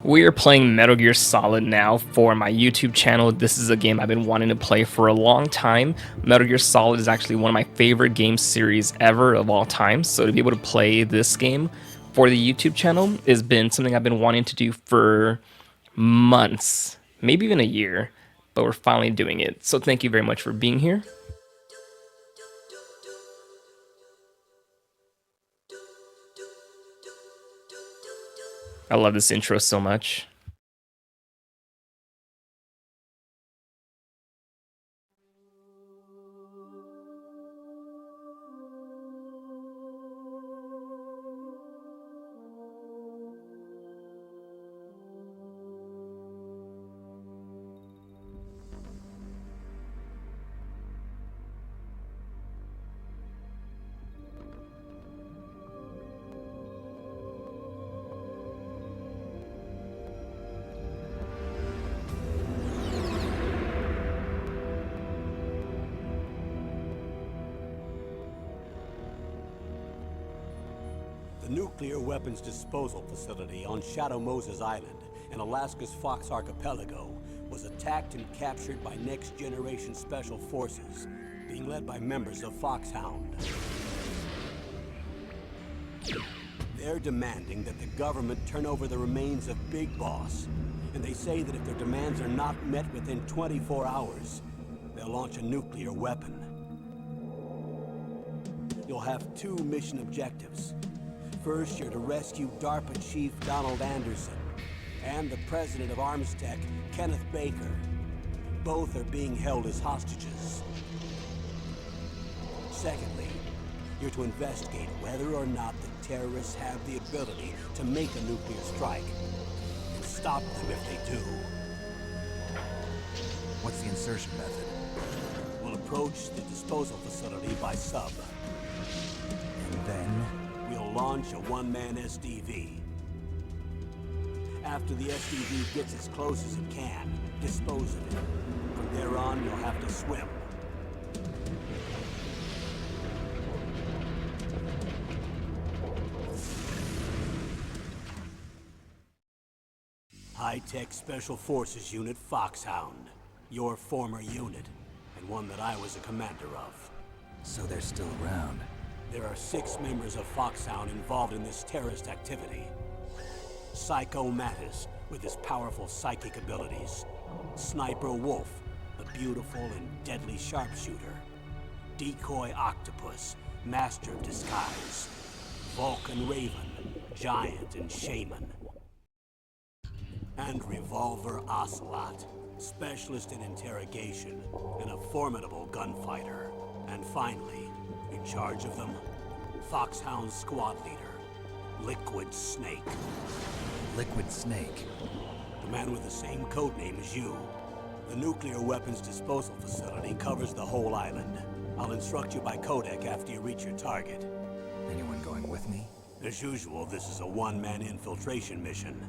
We are playing Metal Gear Solid now for my YouTube channel. This is a game I've been wanting to play for a long time. Metal Gear Solid is actually one of my favorite game series ever of all time. So to be able to play this game for the YouTube channel has been something I've been wanting to do for months, maybe even a year, but we're finally doing it. So thank you very much for being here. I love this intro so much. The nuclear weapons disposal facility on Shadow Moses Island in Alaska's Fox Archipelago was attacked and captured by next-generation special forces, being led by members of Foxhound. They're demanding that the government turn over the remains of Big Boss, and they say that if their demands are not met within 24 hours, they'll launch a nuclear weapon. You'll have two mission objectives. First, you're to rescue DARPA Chief Donald Anderson and the president of Armstech, Kenneth Baker. Both are being held as hostages. Secondly, you're to investigate whether or not the terrorists have the ability to make a nuclear strike and stop them if they do. What's the insertion method? We'll approach the disposal facility by sub. And then? We'll launch a one-man SDV. After the SDV gets as close as it can, dispose of it. From there on, you'll have to swim. High-Tech Special Forces Unit Foxhound. Your former unit, and one that I was a commander of. So they're still around. There are 6 members of Foxhound involved in this terrorist activity. Psycho Mattis, with his powerful psychic abilities. Sniper Wolf, the beautiful and deadly sharpshooter. Decoy Octopus, master of disguise. Vulcan Raven, giant and shaman. And Revolver Ocelot, specialist in interrogation and a formidable gunfighter. And finally, in charge of them, Foxhound squad leader, Liquid Snake. Liquid Snake? The man with the same codename as you. The nuclear weapons disposal facility covers the whole island. I'll instruct you by codec after you reach your target. Anyone going with me? As usual, this is a one-man infiltration mission.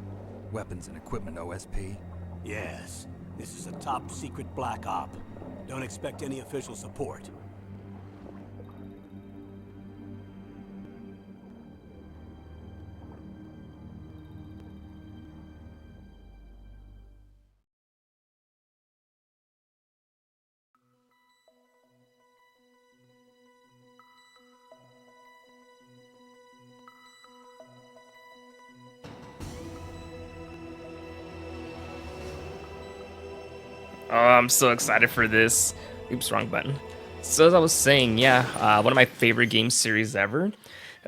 Weapons and equipment OSP? Yes. This is a top-secret black op. Don't expect any official support. Oh, I'm so excited for this. Oops, wrong button. So as I was saying, yeah, one of my favorite game series ever.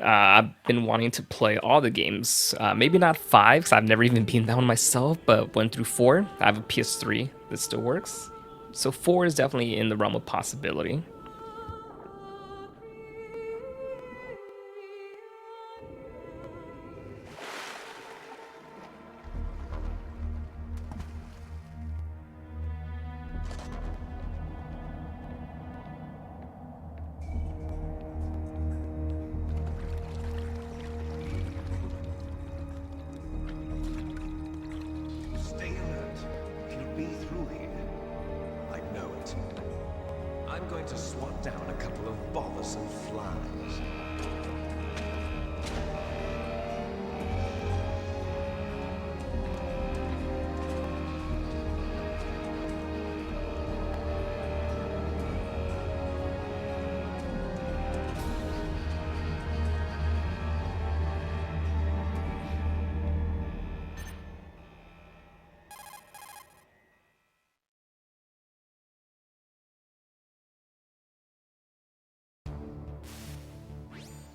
I've been wanting to play all the games. Maybe not 5, because I've never even beaten that one myself, but 1 through 4. I have a PS3 that still works. So 4 is definitely in the realm of possibility. I'm going to swat down a couple of bothersome flies.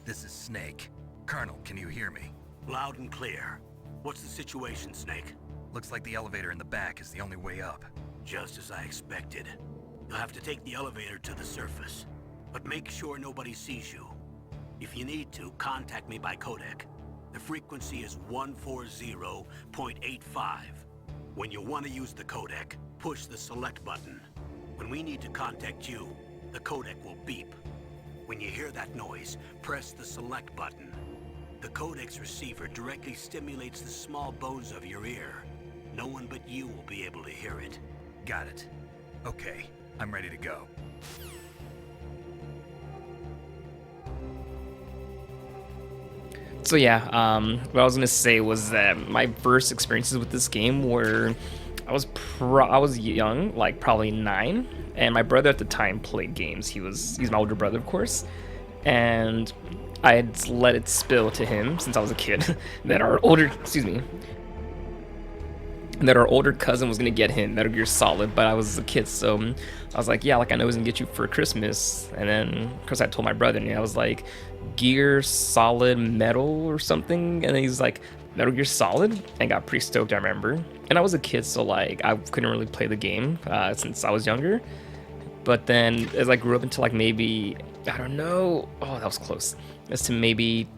This is Snake. Colonel, can you hear me? Loud and clear. What's the situation, Snake? Looks like the elevator in the back is the only way up. Just as I expected. You'll have to take the elevator to the surface. But make sure nobody sees you. If you need to, contact me by codec. The frequency is 140.85. When you want to use the codec, push the select button. When we need to contact you, the codec will beep. When you hear that noise, press the select button. The codec's receiver directly stimulates the small bones of your ear. No one but you will be able to hear it. Got it. Okay, I'm ready to go. So yeah, what I was gonna say was that my first experiences with this game were, I was young, like probably 9, and my brother at the time played games. He's my older brother, of course, and I had let it spill to him since I was a kid that our older cousin was gonna get him Metal Gear Solid, but I was a kid, so I was like, yeah, like I know he's gonna get you for Christmas. And then of course I told my brother, and I was like, Gear Solid Metal or something, and then he's like, Metal Gear Solid, and got pretty stoked, I remember. And I was a kid, so like I couldn't really play the game since I was younger. But then as I grew up into like maybe, I don't know, oh that was close, as to maybe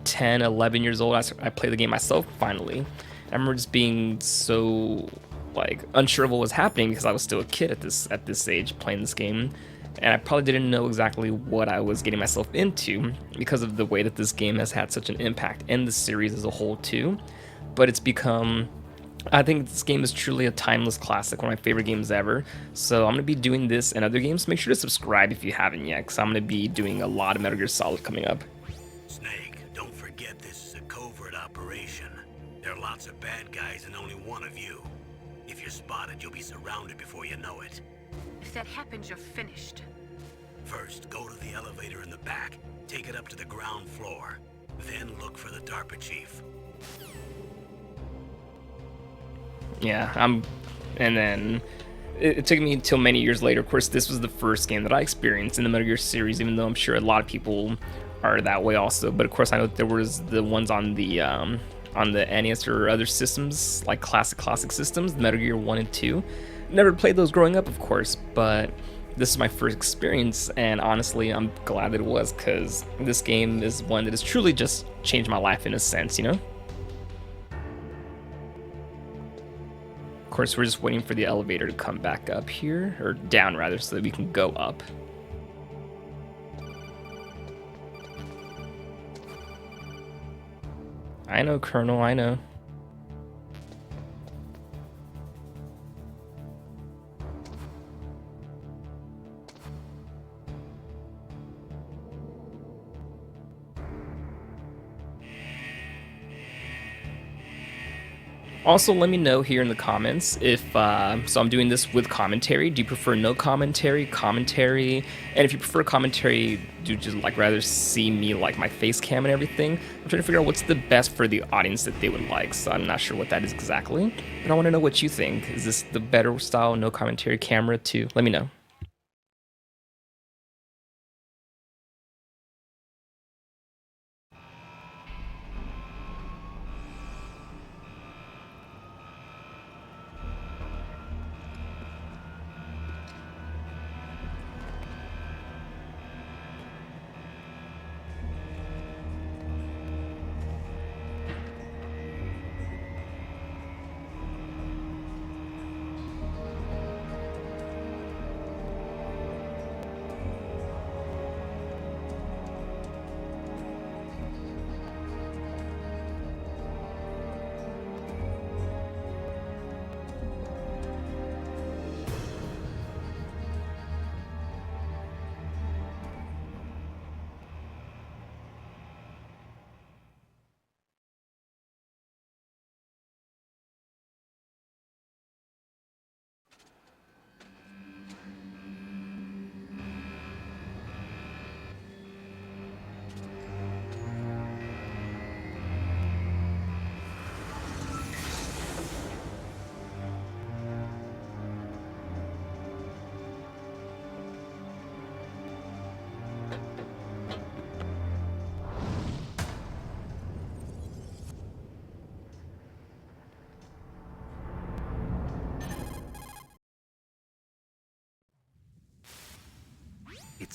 10, 11 years old, I played the game myself finally. I remember just being so like unsure of what was happening because I was still a kid at this age playing this game, and I probably didn't know exactly what I was getting myself into because of the way that this game has had such an impact in the series as a whole too. But it's become, I think this game is truly a timeless classic, one of my favorite games ever. So I'm gonna be doing this and other games. Make sure to subscribe if you haven't yet, because I'm gonna be doing a lot of Metal Gear Solid coming up. Snake, don't forget this is a covert operation. There are lots of bad guys and only one of you. If you're spotted, you'll be surrounded before you know it. If that happens, you're finished. First, go to the elevator in the back. Take it up to the ground floor. Then look for the DARPA chief. Yeah, and then it took me until many years later. Of course, this was the first game that I experienced in the Metal Gear series, even though I'm sure a lot of people are that way also. But of course, I know that there was the ones on the NES or other systems, like classic systems, Metal Gear 1 and 2. Never played those growing up, of course, but this is my first experience, and honestly, I'm glad that it was, because this game is one that has truly just changed my life in a sense, you know? Of course, we're just waiting for the elevator to come back up here, or down rather, so that we can go up. I know, Colonel, I know. Also, let me know here in the comments if, so I'm doing this with commentary. Do you prefer no commentary, commentary? And if you prefer commentary, do you just like rather see me like my face cam and everything? I'm trying to figure out what's the best for the audience that they would like, so I'm not sure what that is exactly. But I want to know what you think. Is this the better style, no commentary camera too? Let me know.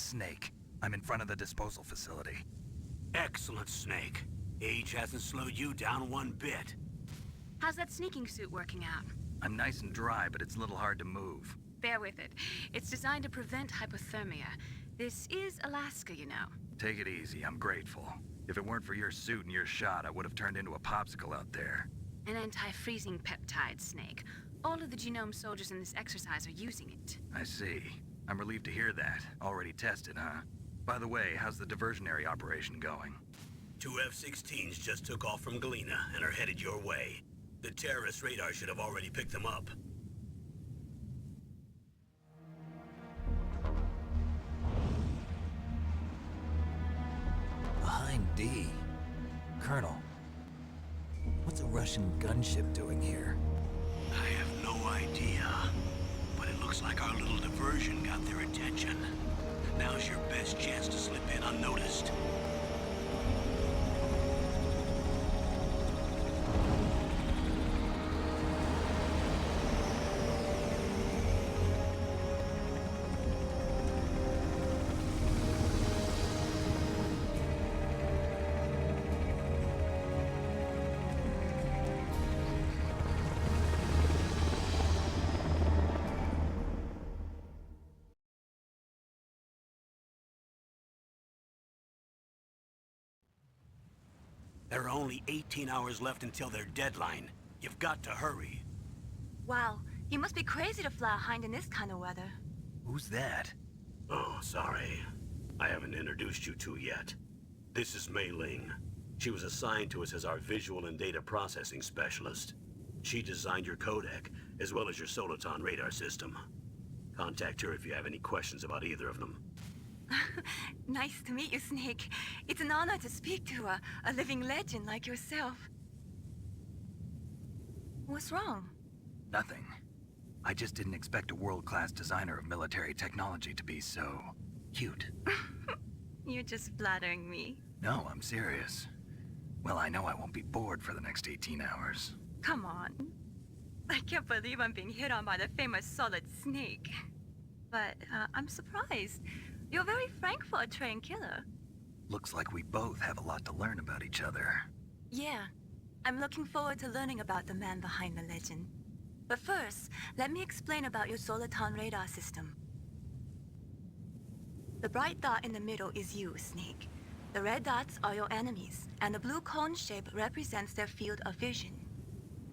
Snake. I'm in front of the disposal facility. Excellent, Snake. Age hasn't slowed you down one bit. How's that sneaking suit working out? I'm nice and dry, but it's a little hard to move. Bear with it. It's designed to prevent hypothermia. This is Alaska, you know. Take it easy, I'm grateful. If it weren't for your suit and your shot, I would have turned into a popsicle out there. An anti-freezing peptide, Snake. All of the genome soldiers in this exercise are using it. I see. I'm relieved to hear that. Already tested, huh? By the way, how's the diversionary operation going? 2 F-16s just took off from Galena and are headed your way. The terrorist radar should have already picked them up. Behind D. Colonel, what's a Russian gunship doing here? I have no idea, but it looks like our little diversion got their attention. Now's your best chance to slip in unnoticed. There are only 18 hours left until their deadline. You've got to hurry. Wow, you must be crazy to fly a hind in this kind of weather. Who's that? Oh, sorry. I haven't introduced you to yet. This is Mei Ling. She was assigned to us as our visual and data processing specialist. She designed your codec, as well as your Soliton radar system. Contact her if you have any questions about either of them. Nice to meet you, Snake. It's an honor to speak to a living legend like yourself. What's wrong? Nothing. I just didn't expect a world-class designer of military technology to be so cute. You're just flattering me. No, I'm serious. Well, I know I won't be bored for the next 18 hours. Come on. I can't believe I'm being hit on by the famous Solid Snake. But I'm surprised. You're very frank for a trained killer. Looks like we both have a lot to learn about each other. Yeah, I'm looking forward to learning about the man behind the legend. But first, let me explain about your Soliton radar system. The bright dot in the middle is you, Snake. The red dots are your enemies, and the blue cone shape represents their field of vision.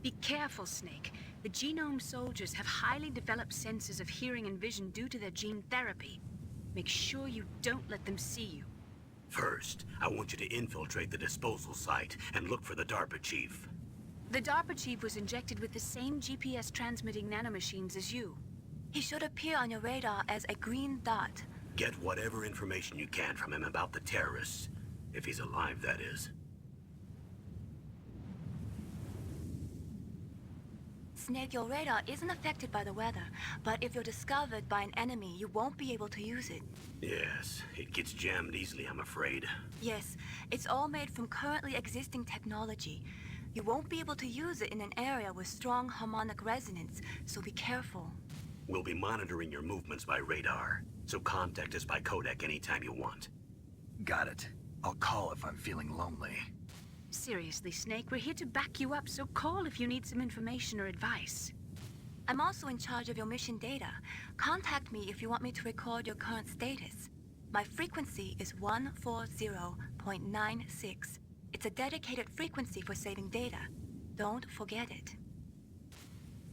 Be careful, Snake. The genome soldiers have highly developed senses of hearing and vision due to their gene therapy. Make sure you don't let them see you. First, I want you to infiltrate the disposal site and look for the DARPA chief. The DARPA chief was injected with the same GPS transmitting nanomachines as you. He should appear on your radar as a green dot. Get whatever information you can from him about the terrorists. If he's alive, that is. Snake, your radar isn't affected by the weather, but if you're discovered by an enemy, you won't be able to use it. Yes, it gets jammed easily, I'm afraid. Yes, it's all made from currently existing technology. You won't be able to use it in an area with strong harmonic resonance, so be careful. We'll be monitoring your movements by radar, so contact us by codec anytime you want. Got it. I'll call if I'm feeling lonely. Seriously, Snake, we're here to back you up, so call if you need some information or advice. I'm also in charge of your mission data. Contact me if you want me to record your current status. My frequency is 140.96. It's a dedicated frequency for saving data. Don't forget it.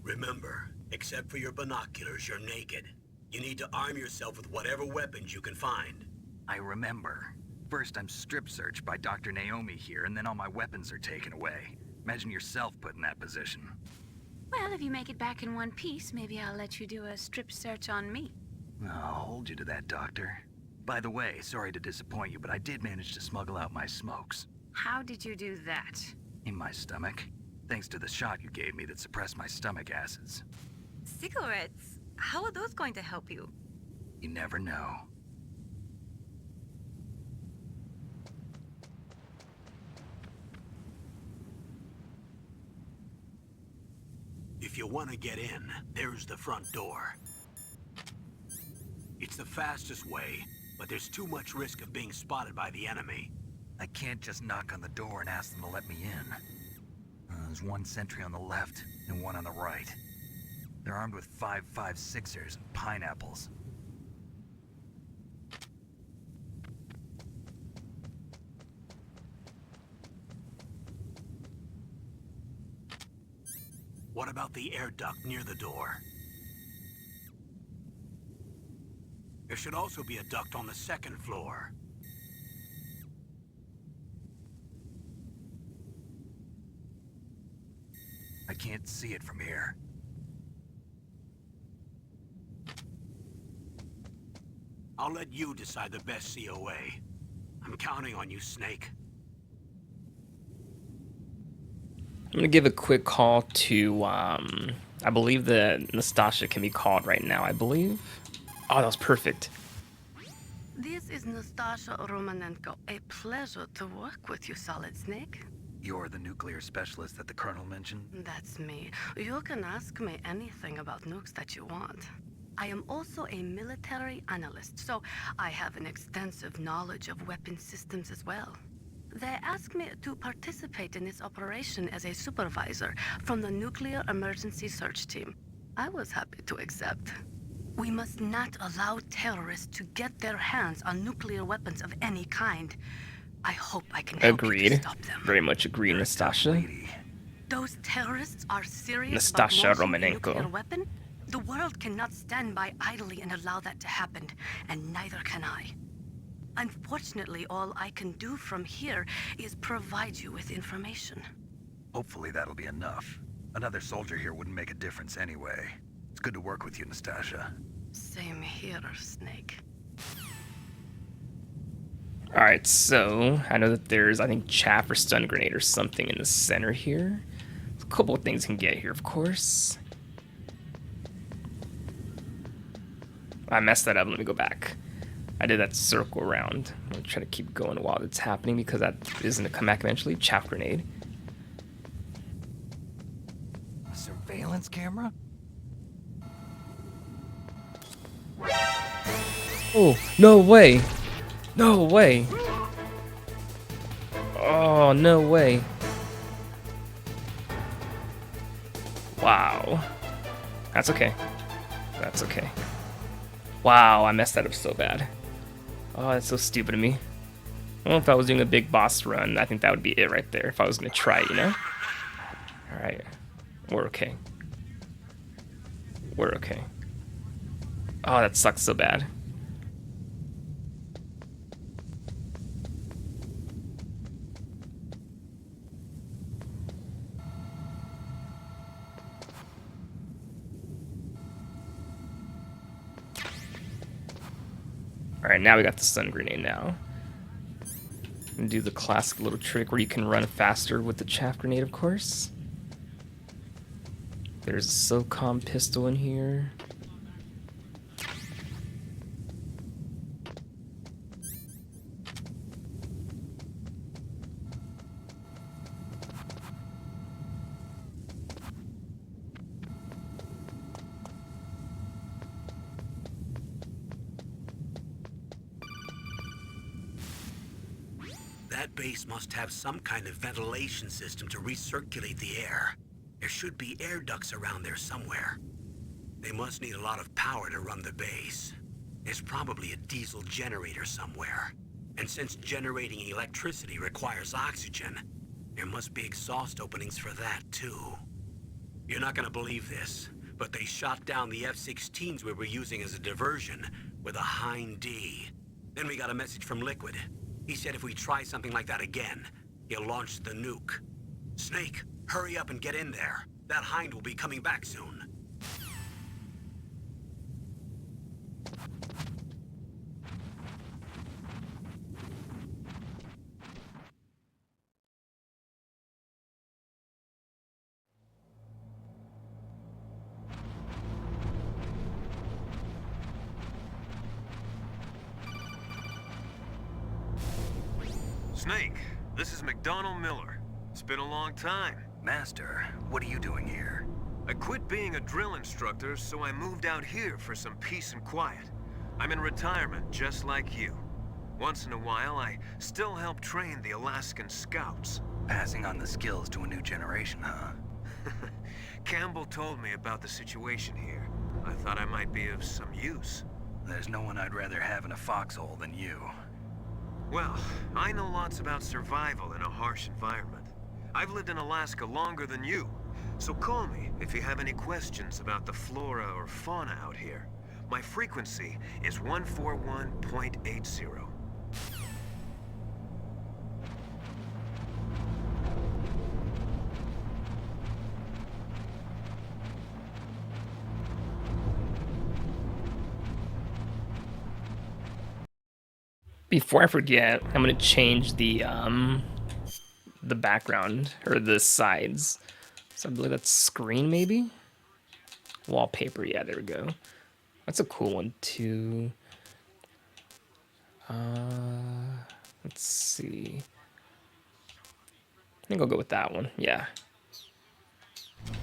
Remember, except for your binoculars, you're naked. You need to arm yourself with whatever weapons you can find. I remember. First, I'm strip searched by Dr. Naomi here, and then all my weapons are taken away. Imagine yourself put in that position. Well, if you make it back in one piece, maybe I'll let you do a strip search on me. I'll hold you to that, Doctor. By the way, sorry to disappoint you, but I did manage to smuggle out my smokes. How did you do that? In my stomach. Thanks to the shot you gave me that suppressed my stomach acids. Cigarettes? How are those going to help you? You never know. If you want to get in, there's the front door. It's the fastest way, but there's too much risk of being spotted by the enemy. I can't just knock on the door and ask them to let me in. There's one sentry on the left and one on the right. They're armed with 5.56ers and pineapples. What about the air duct near the door? There should also be a duct on the second floor. I can't see it from here. I'll let you decide the best COA. I'm counting on you, Snake. I'm gonna give a quick call to, I believe the Nastasha can be called right now, I believe. Oh, that was perfect. This is Nastasha Romanenko. A pleasure to work with you, Solid Snake. You're the nuclear specialist that the Colonel mentioned? That's me. You can ask me anything about nukes that you want. I am also a military analyst, so I have an extensive knowledge of weapon systems as well. They asked me to participate in this operation as a supervisor from the Nuclear Emergency Search Team. I was happy to accept. We must not allow terrorists to get their hands on nuclear weapons of any kind. I hope I can help you to stop them. Very much agree, Nastasha. Those terrorists are serious Nastasha about launching a Romanenko. nuclear weapon? The world cannot stand by idly and allow that to happen, and neither can I. Unfortunately, all I can do from here is provide you with information. Hopefully that'll be enough. Another soldier here wouldn't make a difference anyway. It's good to work with you, Nastasha. Same here, Snake. Alright, so I know that there's, I think, chaff or stun grenade or something in the center here. There's a couple of things you can get here, of course. I messed that up. Let me go back. I did that circle around. I'm going to try to keep going while it's happening because that is going to come back eventually. Chaff grenade. A surveillance camera? Oh, no way. No way. Oh, no way. Wow. That's okay. That's okay. Wow, I messed that up so bad. Oh, that's so stupid of me. Well, if I was doing a big boss run, I think that would be it right there. If I was going to try, you know? Alright. We're okay. We're okay. Oh, that sucks so bad. Alright, now we got the stun grenade now. And do the classic little trick where you can run faster with the chaff grenade, of course. There's a SOCOM pistol in here. That base must have some kind of ventilation system to recirculate the air. There should be air ducts around there somewhere. They must need a lot of power to run the base. There's probably a diesel generator somewhere. And since generating electricity requires oxygen, there must be exhaust openings for that too. You're not gonna believe this, but they shot down the F-16s we were using as a diversion with a Hind D. Then we got a message from Liquid. He said if we try something like that again, he'll launch the nuke. Snake, hurry up and get in there. That Hind will be coming back soon. Snake, this is McDonald Miller. It's been a long time. Master, what are you doing here? I quit being a drill instructor, so I moved out here for some peace and quiet. I'm in retirement, just like you. Once in a while, I still help train the Alaskan Scouts. Passing on the skills to a new generation, huh? Campbell told me about the situation here. I thought I might be of some use. There's no one I'd rather have in a foxhole than you. Well, I know lots about survival in a harsh environment. I've lived in Alaska longer than you, so call me if you have any questions about the flora or fauna out here. My frequency is 141.80. Before I forget, I'm gonna change the background or the sides. So I believe that's screen, maybe? Wallpaper, yeah, there we go. That's a cool one too. Let's see. I think I'll go with that one, yeah. I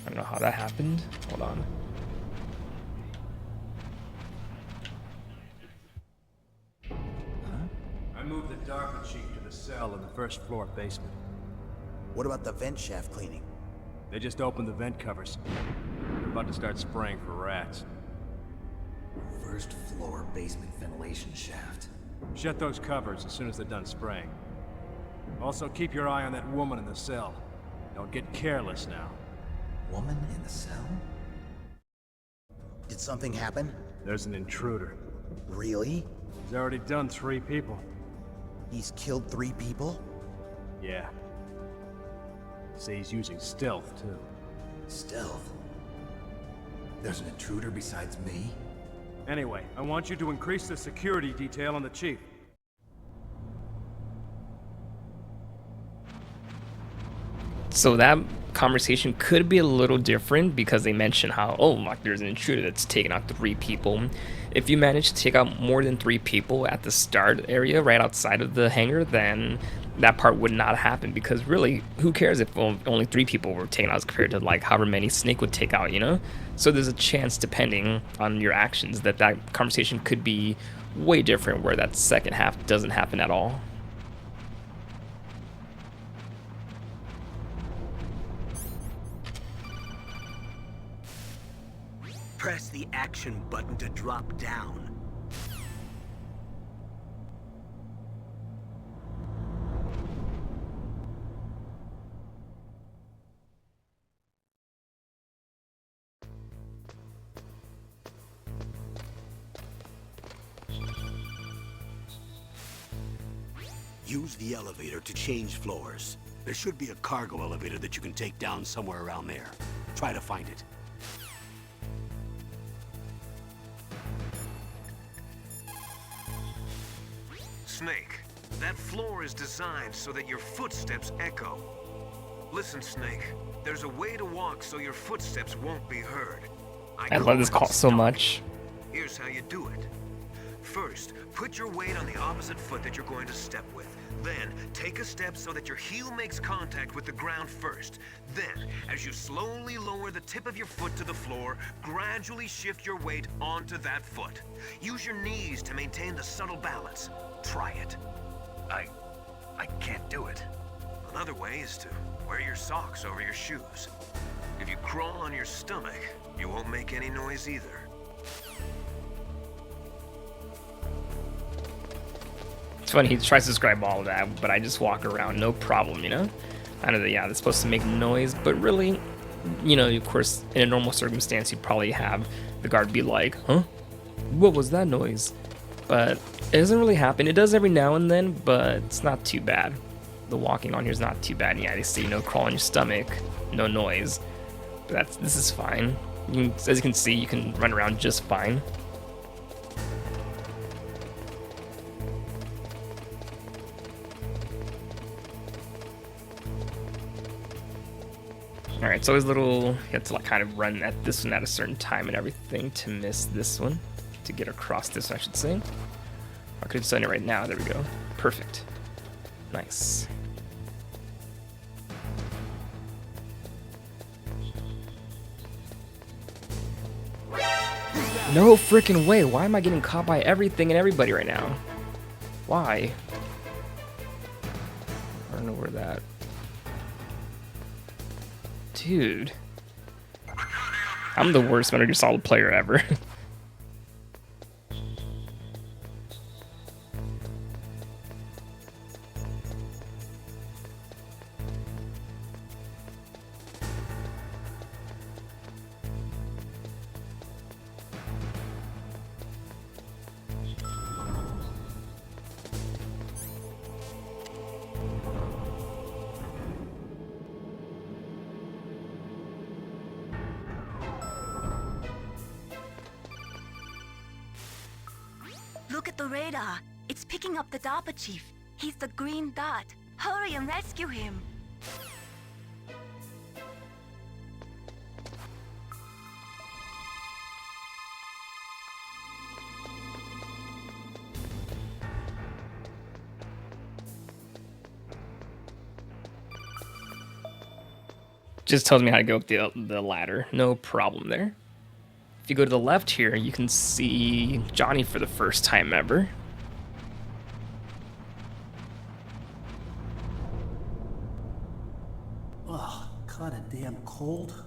don't know how that happened. Hold on. I moved the Darker Chief to the cell in the first floor basement. What about the vent shaft cleaning? They just opened the vent covers. They're about to start spraying for rats. First floor basement ventilation shaft. Shut those covers as soon as they're done spraying. Also, keep your eye on that woman in the cell. Don't get careless now. Woman in the cell? Did something happen? There's an intruder. Really? He's already done 3 people. He's killed 3 people? Yeah. Say he's using stealth, too. Stealth? There's an intruder besides me? Anyway, I want you to increase the security detail on the Chief. So that conversation could be a little different because they mentioned how, oh, like there's an intruder that's taken out 3 people. If you manage to take out more than 3 people at the start area right outside of the hangar, then that part would not happen, because really, who cares if only 3 people were taken out as compared to like however many Snake would take out, you know? So there's a chance, depending on your actions, that that conversation could be way different, where that second half doesn't happen at all. Press the action button to drop down. Use the elevator to change floors. There should be a cargo elevator that you can take down somewhere around there. Try to find it. Snake, that floor is designed so that your footsteps echo. Listen, Snake, there's a way to walk so your footsteps won't be heard. I love this call so much. Here's how you do it. First, put your weight on the opposite foot that you're going to step with. Then, take a step so that your heel makes contact with the ground first. Then, as you slowly lower the tip of your foot to the floor, gradually shift your weight onto that foot. Use your knees to maintain the subtle balance. Try it. I can't do it. Another way is to wear your socks over your shoes. If you crawl on your stomach, you won't make any noise either. It's funny, he tries to describe all of that, but I just walk around, no problem, you know? I know that, yeah, they're supposed to make noise, but really, you know, of course, in a normal circumstance, you'd probably have the guard be like, huh? What was that noise? But it doesn't really happen. It does every now and then, but it's not too bad. The walking on here is not too bad. Yeah, they say no crawl on your stomach, no noise. But this is fine. As you can see, you can run around just fine. Alright, so his little, you have to like kind of run at this one at a certain time and everything to miss this one. To get across this, I should say. I could have done it right now. There we go. Perfect. Nice. No freaking way. Why am I getting caught by everything and everybody right now? Why? I don't know where that... Dude. I'm the worst Metal Gear Solid player ever. Look at the radar. It's picking up the DARPA chief. He's the green dot. Hurry and rescue him. Just tells me how to go up the ladder. No problem there. If you go to the left here, you can see Johnny for the first time ever. Ugh, kinda damn cold.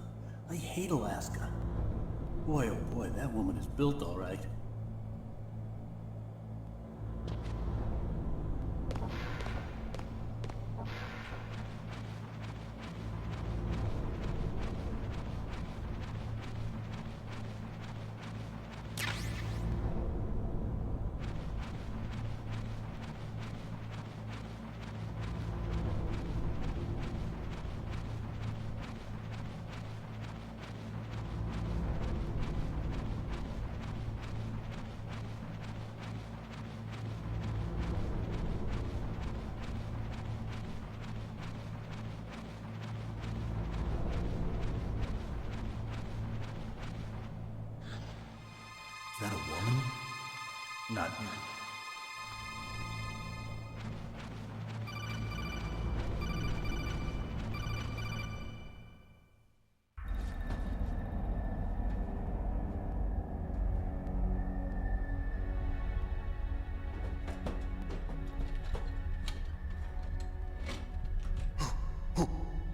I hate Alaska. Boy, oh boy, that woman is built all right. Is that a woman? Not...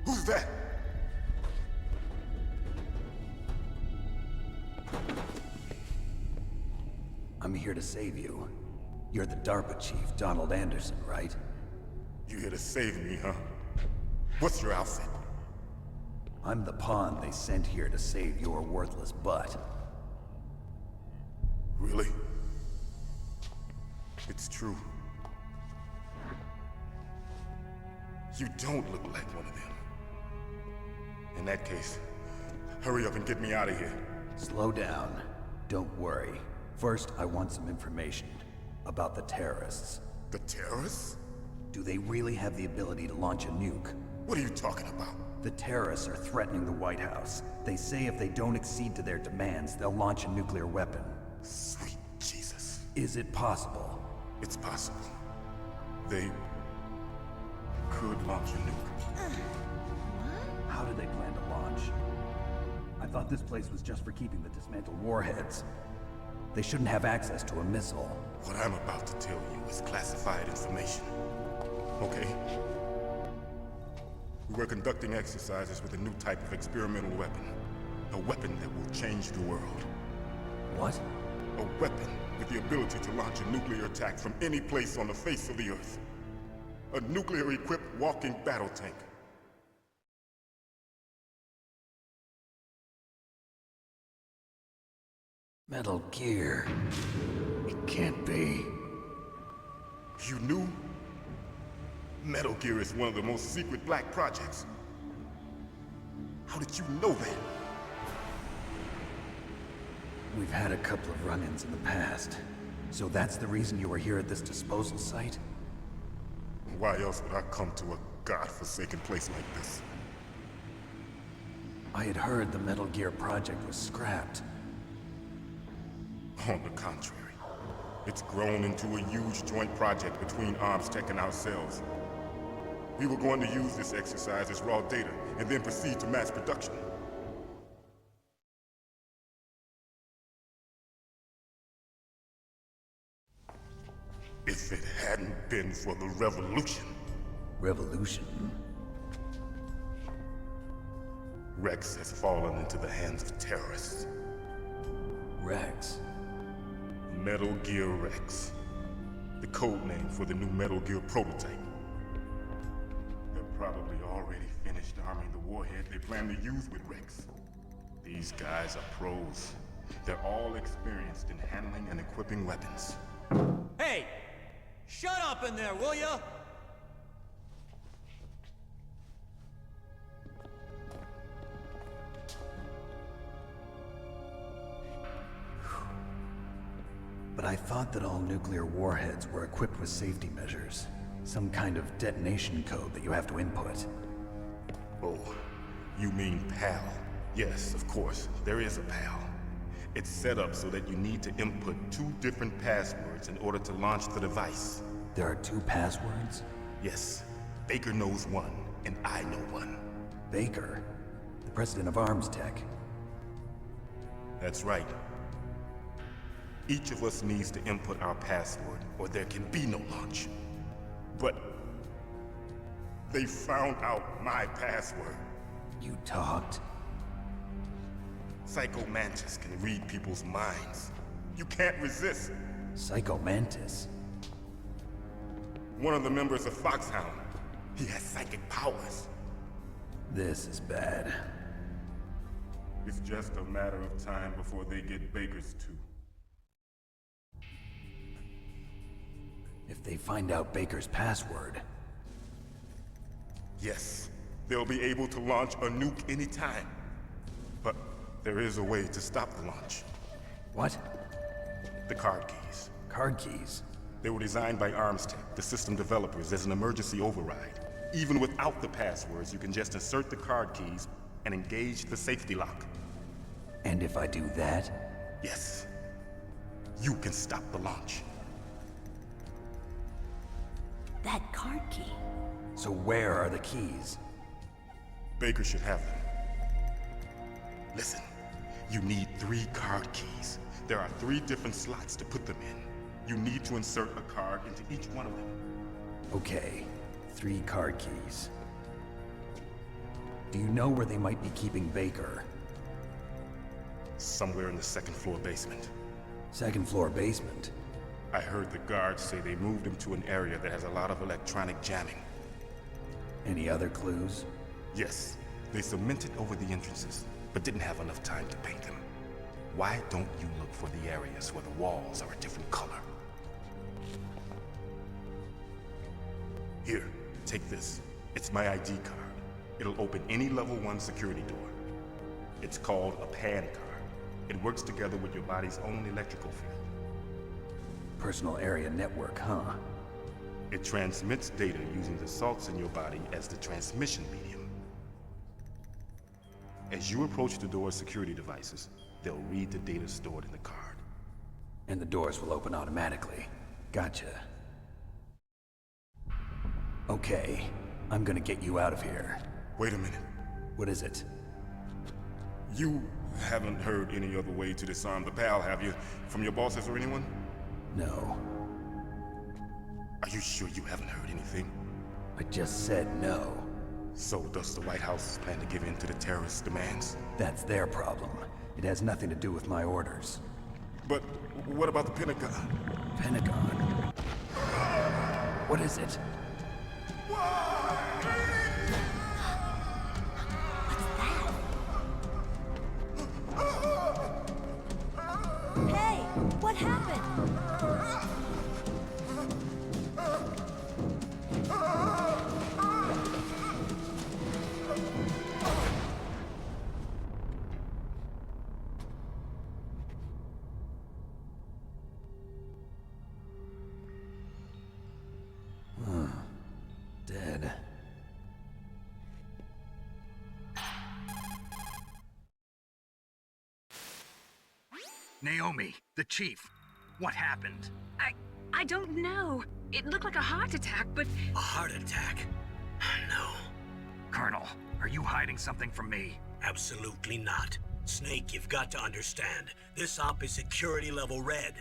Who's that? I'm here to save you. You're the DARPA chief, Donald Anderson, right? You here to save me, huh? What's your outfit? I'm the pawn they sent here to save your worthless butt. Really? It's true. You don't look like one of them. In that case, hurry up and get me out of here. Slow down. Don't worry. First, I want some information about the terrorists. The terrorists? Do they really have the ability to launch a nuke? What are you talking about? The terrorists are threatening the White House. They say if they don't accede to their demands, they'll launch a nuclear weapon. Sweet Jesus. Is it possible? It's possible. They could launch a nuke. How do they plan to launch? I thought this place was just for keeping the dismantled warheads. They shouldn't have access to a missile. What I'm about to tell you is classified information. Okay? We were conducting exercises with a new type of experimental weapon. A weapon that will change the world. What? A weapon with the ability to launch a nuclear attack from any place on the face of the Earth. A nuclear-equipped walking battle tank. Metal Gear. It can't be. You knew? Metal Gear is one of the most secret black projects. How did you know that? We've had a couple of run-ins in the past. So that's the reason you were here at this disposal site? Why else would I come to a godforsaken place like this? I had heard the Metal Gear project was scrapped. On the contrary, it's grown into a huge joint project between Arms Tech and ourselves. We were going to use this exercise as raw data and then proceed to mass production. If it hadn't been for the revolution. Revolution? Rex has fallen into the hands of terrorists. Rex? Metal Gear Rex. The code name for the new Metal Gear prototype. They're probably already finished arming the warhead they plan to use with Rex. These guys are pros. They're all experienced in handling and equipping weapons. Hey! Shut up in there, will ya? But I thought that all nuclear warheads were equipped with safety measures. Some kind of detonation code that you have to input. Oh, you mean PAL? Yes, of course, there is a PAL. It's set up so that you need to input 2 different passwords in order to launch the device. There are 2 passwords? Yes. Baker knows one, and I know one. Baker? The president of Arms Tech? That's right. Each of us needs to input our password, or there can be no launch. But they found out my password. You talked? Psycho Mantis can read people's minds. You can't resist. Psycho Mantis? One of the members of Foxhound. He has psychic powers. This is bad. It's just a matter of time before they get Baker's too. If they find out Baker's password... Yes, they'll be able to launch a nuke anytime. But there is a way to stop the launch. What? The card keys. Card keys? They were designed by Arms Tech, the system developers, as an emergency override. Even without the passwords, you can just insert the card keys and engage the safety lock. And if I do that? Yes. You can stop the launch. That card key. So where are the keys? Baker should have them. Listen, you need 3 card keys. There are 3 different slots to put them in. You need to insert a card into each one of them. Okay, 3 card keys. Do you know where they might be keeping Baker? Somewhere in the 2nd floor basement. 2nd floor basement? I heard the guards say they moved him to an area that has a lot of electronic jamming. Any other clues? Yes, they cemented over the entrances, but didn't have enough time to paint them. Why don't you look for the areas where the walls are a different color? Here, take this. It's my ID card. It'll open any level 1 security door. It's called a PAN card. It works together with your body's own electrical field. Personal area network, huh? It transmits data using the salts in your body as the transmission medium. As you approach the door's security devices, they'll read the data stored in the card. And the doors will open automatically. Gotcha. Okay, I'm gonna get you out of here. Wait a minute. What is it? You haven't heard any other way to disarm the PAL, have you? From your bosses or anyone? No. Are you sure you haven't heard anything? I just said no. So does the White House plan to give in to the terrorists' demands? That's their problem. It has nothing to do with my orders. But what about the Pentagon? Pentagon? What is it? Hey, what happened? Dead. Naomi, the chief. What happened? I don't know. It looked like a heart attack, but... A heart attack? No. Colonel, are you hiding something from me? Absolutely not. Snake, you've got to understand. This op is security level red.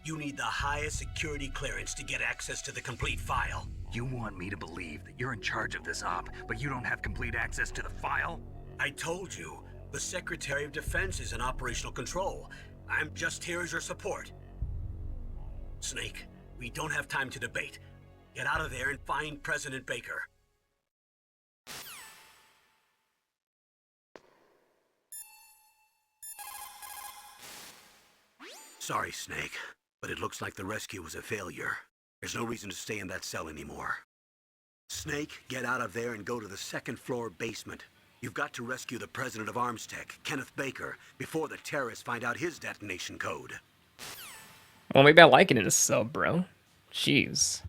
You need the highest security clearance to get access to the complete file. You want me to believe that you're in charge of this op, but you don't have complete access to the file? I told you, the Secretary of Defense is in operational control. I'm just here as your support. Snake, we don't have time to debate. Get out of there and find President Baker. Sorry, Snake, but it looks like the rescue was a failure. There's no reason to stay in that cell anymore. Snake, get out of there and go to the second floor basement. You've got to rescue the president of Armstech, Kenneth Baker, before the terrorists find out his detonation code. Well, maybe I like it in a sub, bro. Jeez.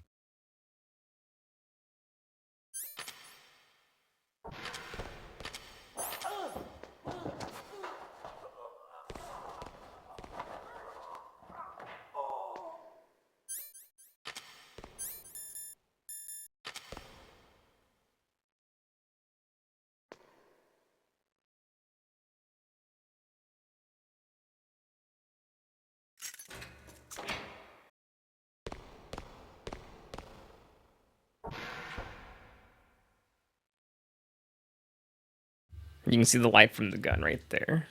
You can see the light from the gun right there.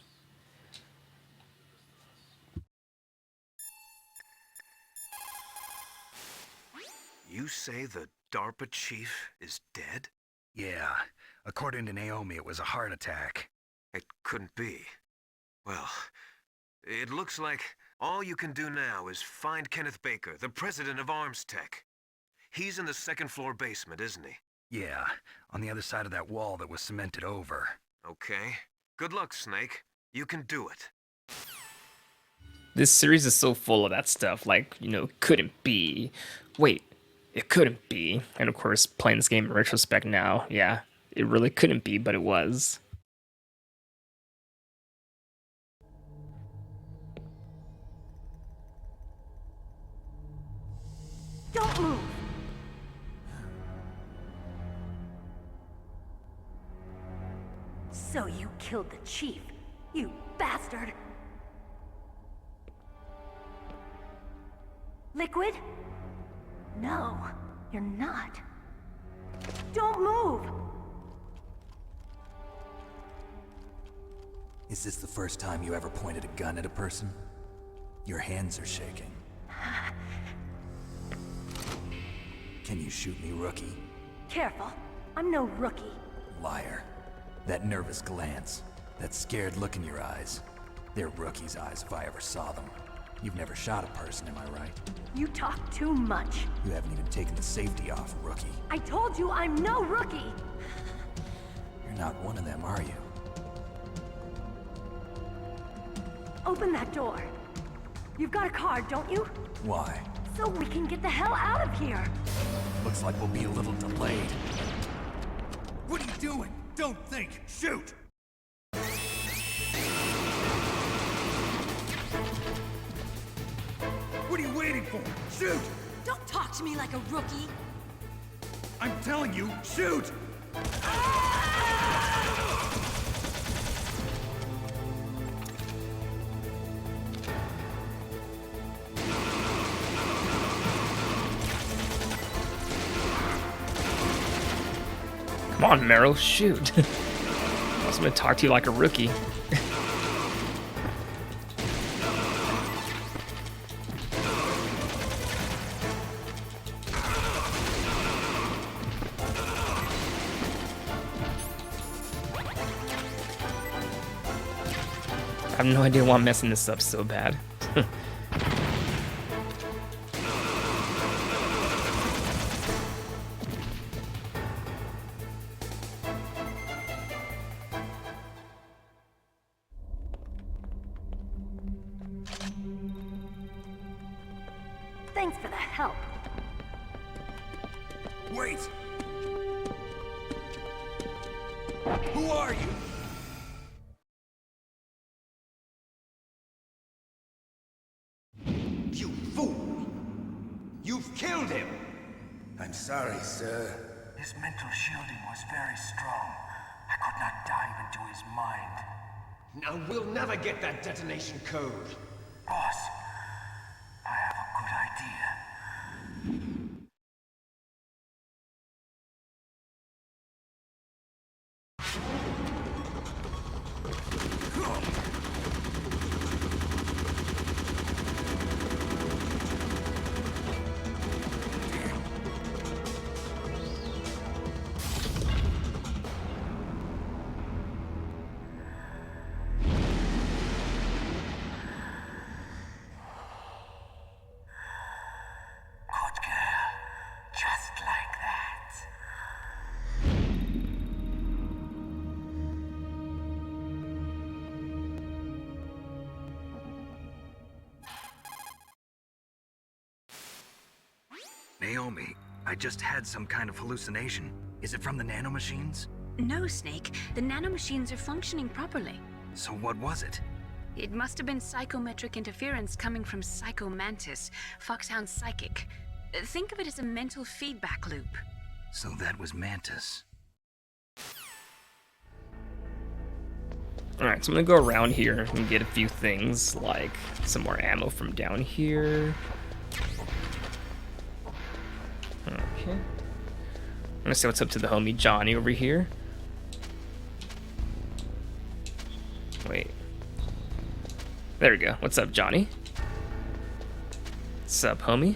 You say the DARPA chief is dead? Yeah. According to Naomi, it was a heart attack. It couldn't be. Well, it looks like all you can do now is find Kenneth Baker, the president of Armstech. He's in the second floor basement, isn't he? Yeah, on the other side of that wall that was cemented over. Okay. Good luck, Snake. You can do it. This series is so full of that stuff, like, you know, couldn't be. Wait, it couldn't be. And of course, playing this game in retrospect now, yeah, it really couldn't be, but it was. Don't move! So you killed the chief, you bastard! Liquid? No, you're not. Don't move! Is this the first time you ever pointed a gun at a person? Your hands are shaking. Can you shoot me, rookie? Careful, I'm no rookie. Liar. That nervous glance, that scared look in your eyes. They're rookie's eyes if I ever saw them. You've never shot a person, am I right? You talk too much. You haven't even taken the safety off, rookie. I told you I'm no rookie! You're not one of them, are you? Open that door. You've got a card, don't you? Why? So we can get the hell out of here! Looks like we'll be a little delayed. What are you doing? Don't think! Shoot! What are you waiting for? Shoot! Don't talk to me like a rookie! I'm telling you, shoot! Come on, Meryl, shoot. I was gonna talk to you like a rookie. I have no idea why I'm messing this up so bad. Thanks for the help. Wait! Who are you? You fool! You've killed him! I'm sorry, sir. His mental shielding was very strong. I could not dive into his mind. Now we'll never get that detonation code. Boss, I have a Naomi, I just had some kind of hallucination. Is it from the nanomachines? No, Snake. The nanomachines are functioning properly. So what was it? It must have been psychometric interference coming from Psycho Mantis, Foxhound's psychic. Think of it as a mental feedback loop. So that was Mantis. Alright, so I'm gonna go around here and get a few things, like some more ammo from down here. Okay. I'm gonna see what's up to the homie Johnny over here. Wait. There we go. What's up, Johnny? What's up, homie?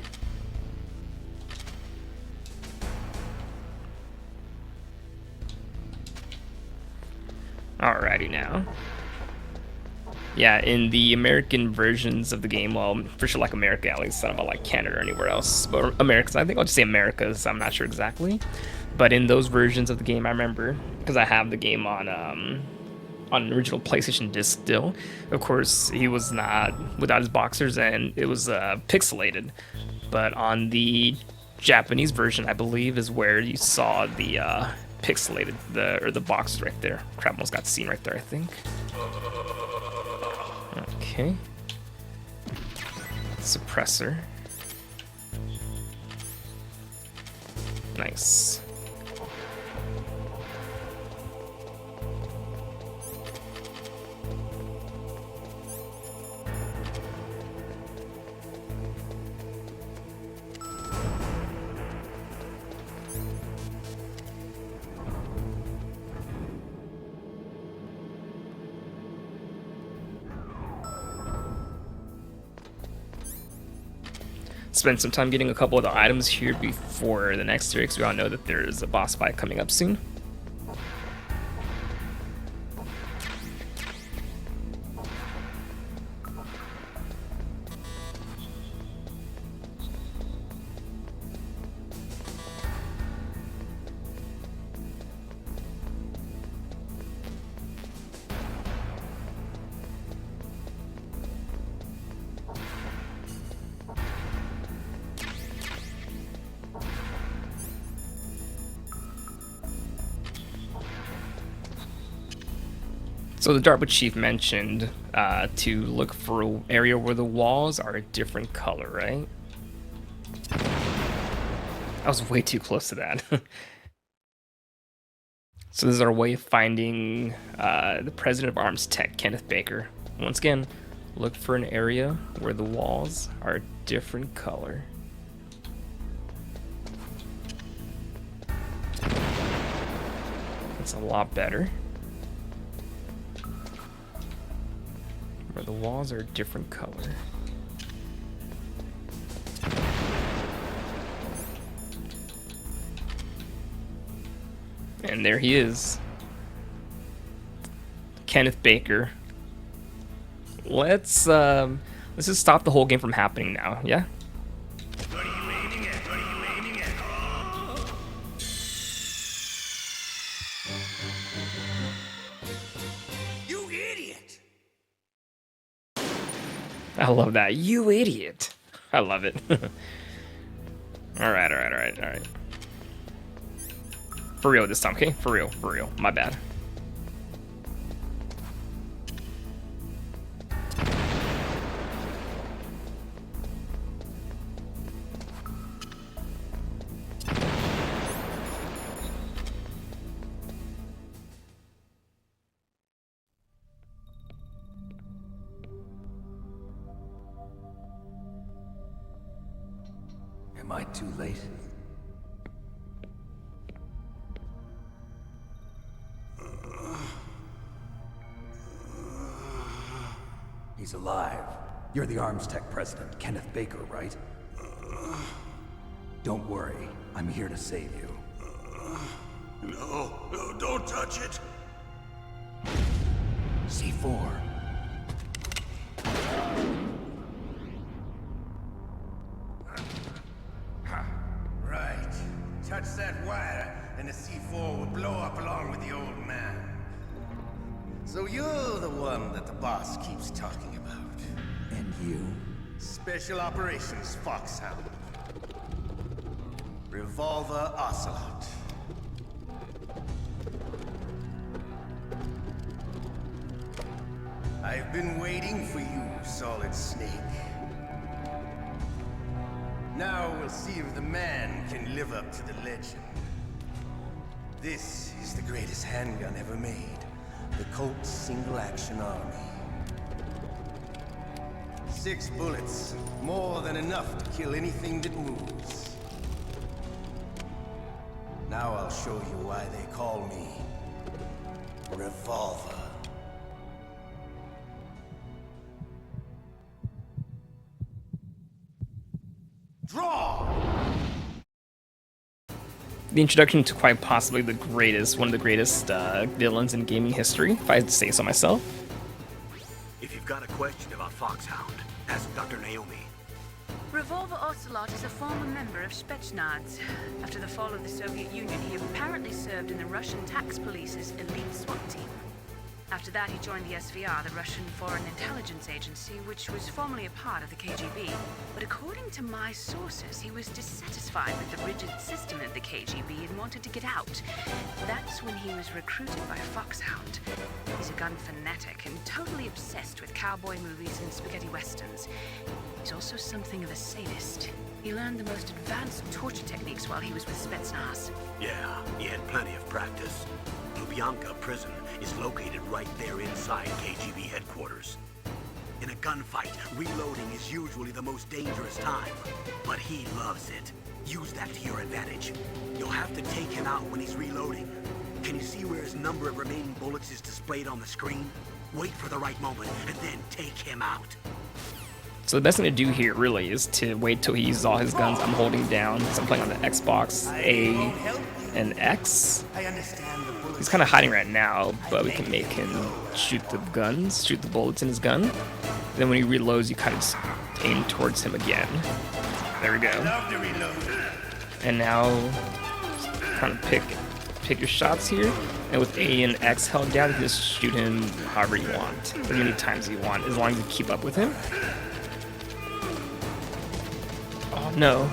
Alrighty now. Yeah, in the American versions of the game, well, for sure like America, at least I don't know about like Canada or anywhere else, but Americas, I think I'll just say Americas, I'm not sure exactly. But in those versions of the game, I remember, because I have the game on an original PlayStation disc still, of course, he was not without his boxers and it was pixelated. But on the Japanese version, I believe, is where you saw the pixelated, the boxes right there. Crap, almost got seen right there, I think. Okay. Suppressor. Nice. Spend some time getting a couple of the items here before the next series. We all know that there's a boss fight coming up soon. So the Dartwood Chief mentioned to look for an area where the walls are a different color, right? I was way too close to that. So this is our way of finding the president of Arms Tech, Kenneth Baker. Once again, look for an area where the walls are a different color. That's a lot better. Where the walls are a different color. And there he is. Kenneth Baker. Let's just stop the whole game from happening now, yeah? What are you aiming at? What are you aiming at? You idiot! I love that. You idiot. I love it. Alright. For real this time, okay? For real. My bad. Am I too late? He's alive. You're the Arms Tech president, Kenneth Baker, right? Don't worry. I'm here to save you. No, don't touch it! C4. Right. Touch that wire, and the C4 will blow up along with the old man. So you're the one that the boss keeps talking about. And you? Special Operations Foxhound. Revolver Ocelot. I've been waiting for you, Solid Snake. Now we'll see if the man can live up to the legend. This is the greatest handgun ever made. The Colt's single-action army. 6 bullets, more than enough to kill anything that moves. Now I'll show you why they call me Revolver. Draw! The introduction to quite possibly the greatest, one of the greatest villains in gaming history, if I had to say so myself. If you've got a question about Foxhound, ask Dr. Naomi. Revolver Ocelot is a former member of Spetsnaz. After the fall of the Soviet Union, he apparently served in the Russian tax police's elite SWAT team. After that, he joined the SVR, the Russian Foreign Intelligence Agency, which was formerly a part of the KGB. But according to my sources, he was dissatisfied with the rigid system of the KGB and wanted to get out. That's when he was recruited by Foxhound. He's a gun fanatic and totally obsessed with cowboy movies and spaghetti westerns. He's also something of a sadist. He learned the most advanced torture techniques while he was with Spetsnaz. Yeah, he had plenty of practice. Lubyanka prison is located right there inside KGB headquarters. In a gunfight, reloading is usually the most dangerous time, but he loves it. Use that to your advantage. You'll have to take him out when he's reloading. Can you see where his number of remaining bullets is displayed on the screen? Wait for the right moment and then take him out. So the best thing to do here really is to wait till he uses all his guns. I'm holding down, so I'm playing on the Xbox, A and X. He's kind of hiding right now, but we can make him shoot the guns, shoot the bullets in his gun. Then when he reloads, you kind of just aim towards him again. There we go. And now, kind of pick your shots here. And with A and X held down, you can just shoot him however you want, as many times as you want, as long as you keep up with him. Oh no.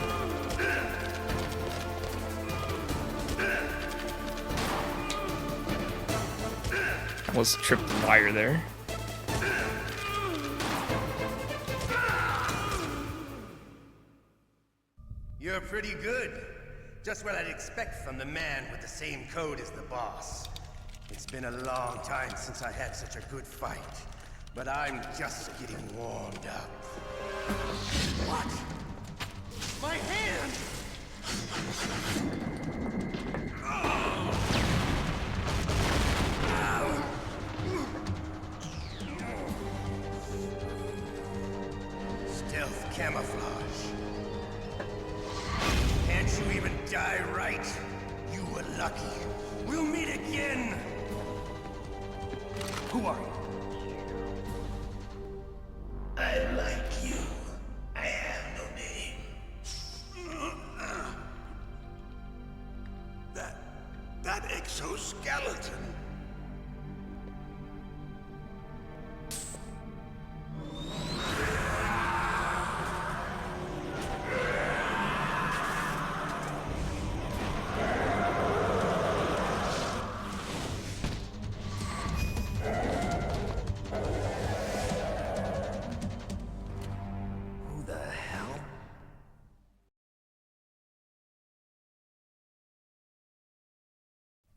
Almost tripped the wire there. You're pretty good. Just what I'd expect from the man with the same code as the boss. It's been a long time since I had such a good fight, but I'm just getting warmed up. What? My hand! Stealth camouflage. Can't you even die right? You were lucky. We'll meet again! Who are you? I like you. I have no name. That exoskeleton. Who the hell?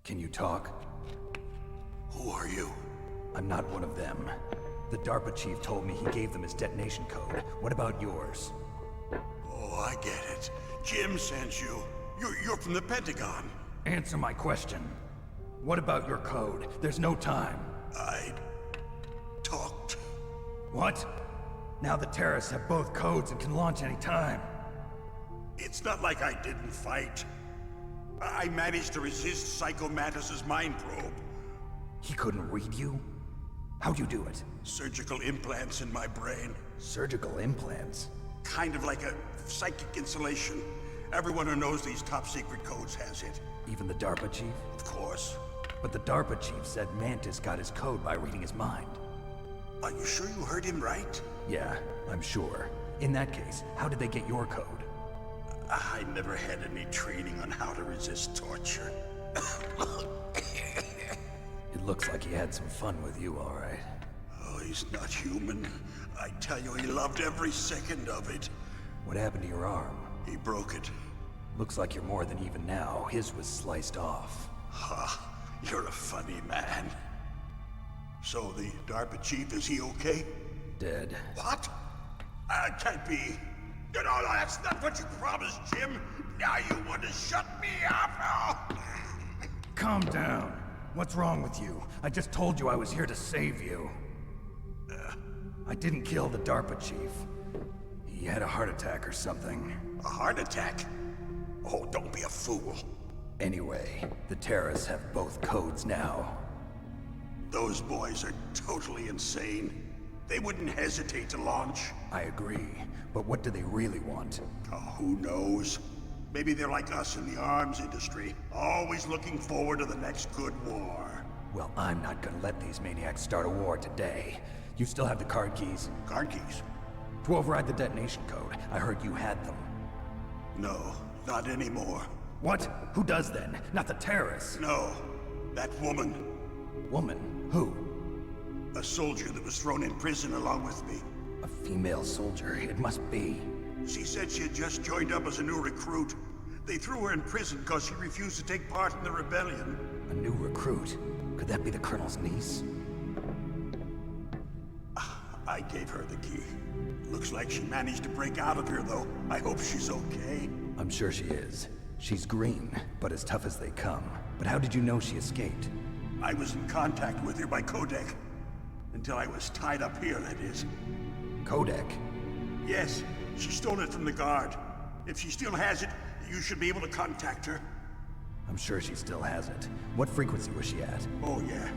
Can you talk? Who are you? I'm not one of them. The DARPA chief told me he gave them his detonation code. What about yours? Oh, I get it. Jim sent you. You're from the Pentagon. Answer my question. What about your code? There's no time. I talked. What? Now the terrorists have both codes and can launch any time. It's not like I didn't fight. I managed to resist Psycho Mantis's mind probe. He couldn't read you? How'd you do it? Surgical implants in my brain. Surgical implants? Kind of like a psychic insulation. Everyone who knows these top secret codes has it. Even the DARPA chief? Of course. But the DARPA chief said Mantis got his code by reading his mind. Are you sure you heard him right? Yeah, I'm sure. In that case, how did they get your code? I never had any training on how to resist torture. It looks like he had some fun with you, all right. Oh, he's not human. I tell you, he loved every second of it. What happened to your arm? He broke it. Looks like you're more than even now. His was sliced off. Ha, you're a funny man. So the DARPA chief, is he okay? Dead. What? Can't be. No, that's not what you promised, Jim. Now you want to shut me up? Oh. Calm down. What's wrong with you? I just told you I was here to save you. I didn't kill the DARPA chief. He had a heart attack or something. A heart attack? Oh, don't be a fool. Anyway, the terrorists have both codes now. Those boys are totally insane. They wouldn't hesitate to launch. I agree, but what do they really want? Oh, who knows? Maybe they're like us in the arms industry, always looking forward to the next good war. Well, I'm not gonna let these maniacs start a war today. You still have the card keys? Card keys? To override the detonation code. I heard you had them. No, not anymore. What? Who does then? Not the terrorists? No, that woman. Woman? Who? A soldier that was thrown in prison along with me. A female soldier, it must be. She said she had just joined up as a new recruit. They threw her in prison because she refused to take part in the rebellion. A new recruit? Could that be the Colonel's niece? I gave her the key. Looks like she managed to break out of here, though. I hope she's okay. I'm sure she is. She's green, but as tough as they come. But how did you know she escaped? I was in contact with her by codec. Until I was tied up here, that is. Codec? Yes, she stole it from the guard. If she still has it, you should be able to contact her. I'm sure she still has it. What frequency was she at? Oh, yeah.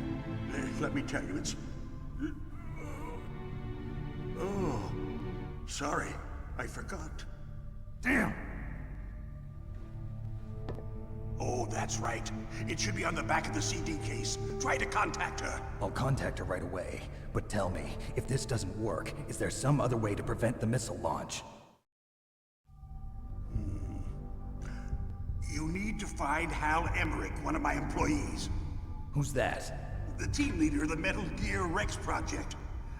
Let me tell you, it's... Oh, sorry. I forgot. Damn! Oh, that's right. It should be on the back of the CD case. Try to contact her. I'll contact her right away. But tell me, if this doesn't work, is there some other way to prevent the missile launch? You need to find Hal Emmerich, one of my employees. Who's that? The team leader of the Metal Gear Rex project.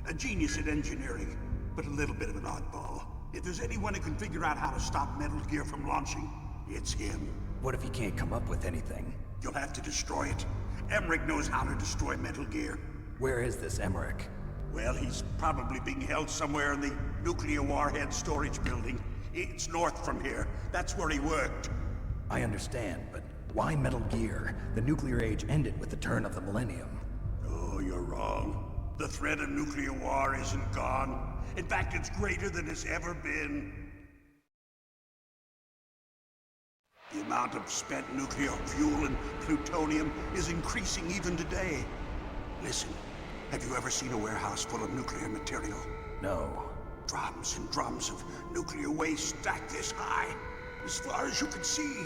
A genius at engineering, but a little bit of an oddball. If there's anyone who can figure out how to stop Metal Gear from launching, it's him. What if he can't come up with anything? You'll have to destroy it. Emmerich knows how to destroy Metal Gear. Where is this Emmerich? Well, he's probably being held somewhere in the nuclear warhead storage building. It's north from here. That's where he worked. I understand, but why Metal Gear? The nuclear age ended with the turn of the millennium. Oh, you're wrong. The threat of nuclear war isn't gone. In fact, it's greater than it's ever been. The amount of spent nuclear fuel and plutonium is increasing even today. Listen, have you ever seen a warehouse full of nuclear material? No. Drums and drums of nuclear waste stacked this high, as far as you can see,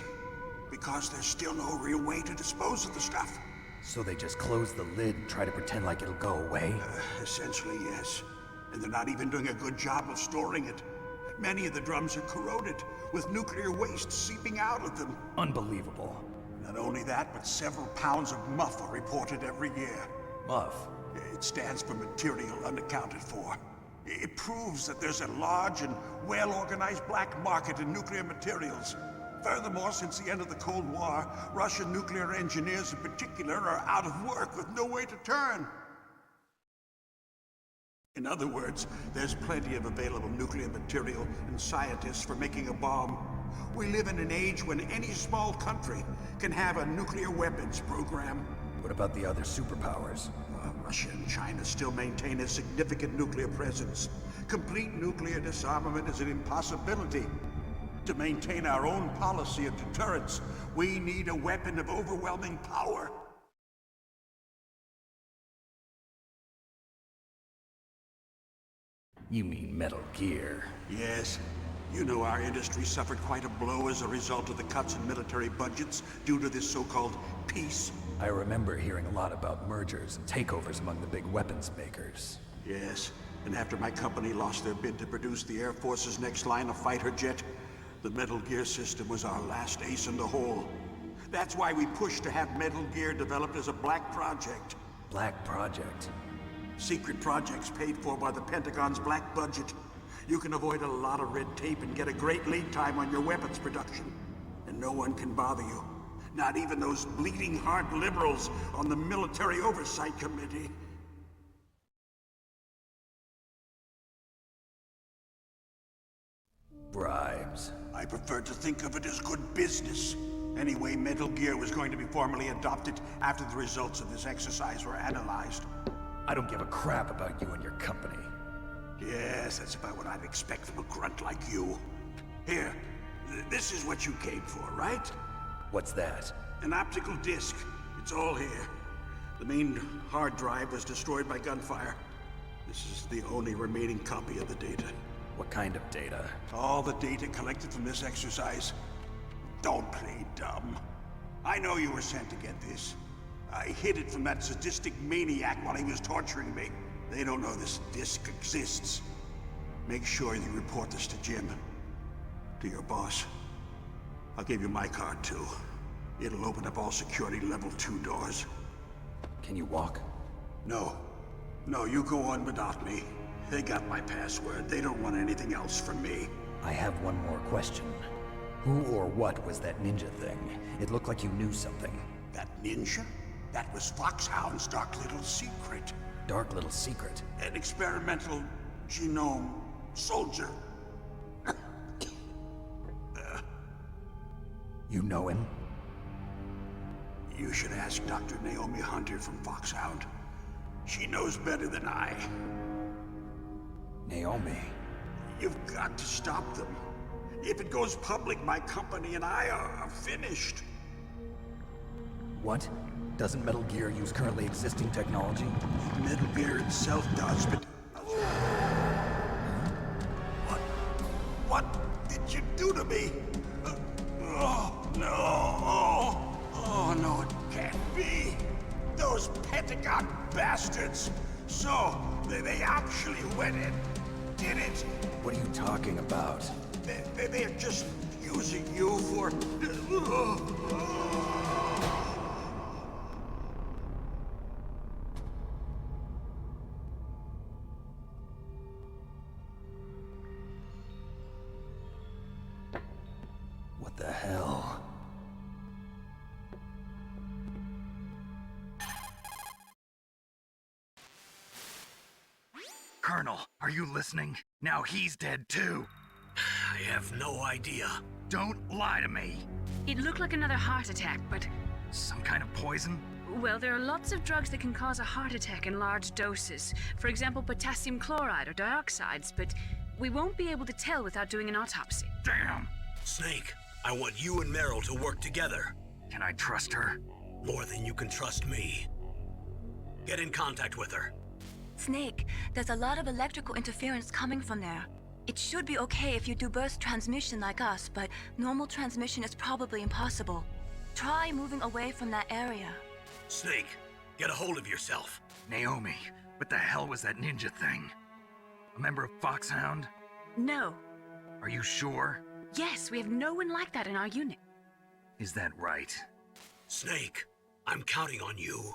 because there's still no real way to dispose of the stuff. So they just close the lid and try to pretend like it'll go away? Essentially, yes. And they're not even doing a good job of storing it. Many of the drums are corroded, with nuclear waste seeping out of them. Unbelievable. Not only that, but several pounds of MUF are reported every year. MUF? It stands for material unaccounted for. It proves that there's a large and well-organized black market in nuclear materials. Furthermore, since the end of the Cold War, Russian nuclear engineers in particular are out of work with no way to turn. In other words, there's plenty of available nuclear material and scientists for making a bomb. We live in an age when any small country can have a nuclear weapons program. What about the other superpowers? Russia and China still maintain a significant nuclear presence. Complete nuclear disarmament is an impossibility. To maintain our own policy of deterrence, we need a weapon of overwhelming power. You mean Metal Gear? Yes. You know our industry suffered quite a blow as a result of the cuts in military budgets due to this so-called peace. I remember hearing a lot about mergers and takeovers among the big weapons makers. Yes, and after my company lost their bid to produce the Air Force's next line of fighter jet, The Metal Gear system was our last ace in the hole. That's why we pushed to have Metal Gear developed as a black project. Black Project? Secret projects paid for by the Pentagon's black budget. You can avoid a lot of red tape and get a great lead time on your weapons production. And no one can bother you. Not even those bleeding heart liberals on the Military Oversight Committee. Bribes. I prefer to think of it as good business. Anyway, Metal Gear was going to be formally adopted after the results of this exercise were analyzed. I don't give a crap about you and your company. Yes, that's about what I'd expect from a grunt like you. Here, this is what you came for, right? What's that? An optical disc. It's all here. The main hard drive was destroyed by gunfire. This is the only remaining copy of the data. What kind of data? All the data collected from this exercise. Don't play dumb. I know you were sent to get this. I hid it from that sadistic maniac while he was torturing me. They don't know this disc exists. Make sure you report this to Jim. To your boss. I'll give you my card too. It'll open up all security level 2 doors. Can you walk? No. No, you go on without me. They got my password. They don't want anything else from me. I have one more question. Who or what was that ninja thing? It looked like you knew something. That ninja? That was Foxhound's dark little secret. Dark little secret? An experimental genome soldier. You know him? You should ask Dr. Naomi Hunter from Foxhound. She knows better than I. Naomi? You've got to stop them. If it goes public, my company and I are finished. What? Doesn't Metal Gear use currently existing technology? Metal Gear itself does, but... What did you do to me? Oh, no. Oh, no, it can't be. Those Pentagon bastards. So, they actually went and did it. What are you talking about? They're just using you for... What the hell? Colonel, are you listening? Now he's dead too. I have no idea. Don't lie to me. It looked like another heart attack, but... Some kind of poison? Well, there are lots of drugs that can cause a heart attack in large doses. For example, potassium chloride or dioxides, but we won't be able to tell without doing an autopsy. Damn! Snake, I want you and Meryl to work together. Can I trust her? More than you can trust me. Get in contact with her. Snake, there's a lot of electrical interference coming from there. It should be okay if you do burst transmission like us, but normal transmission is probably impossible. Try moving away from that area. Snake, get a hold of yourself. Naomi, what the hell was that ninja thing? A member of Foxhound? No. Are you sure? Yes, we have no one like that in our unit. Is that right? Snake, I'm counting on you.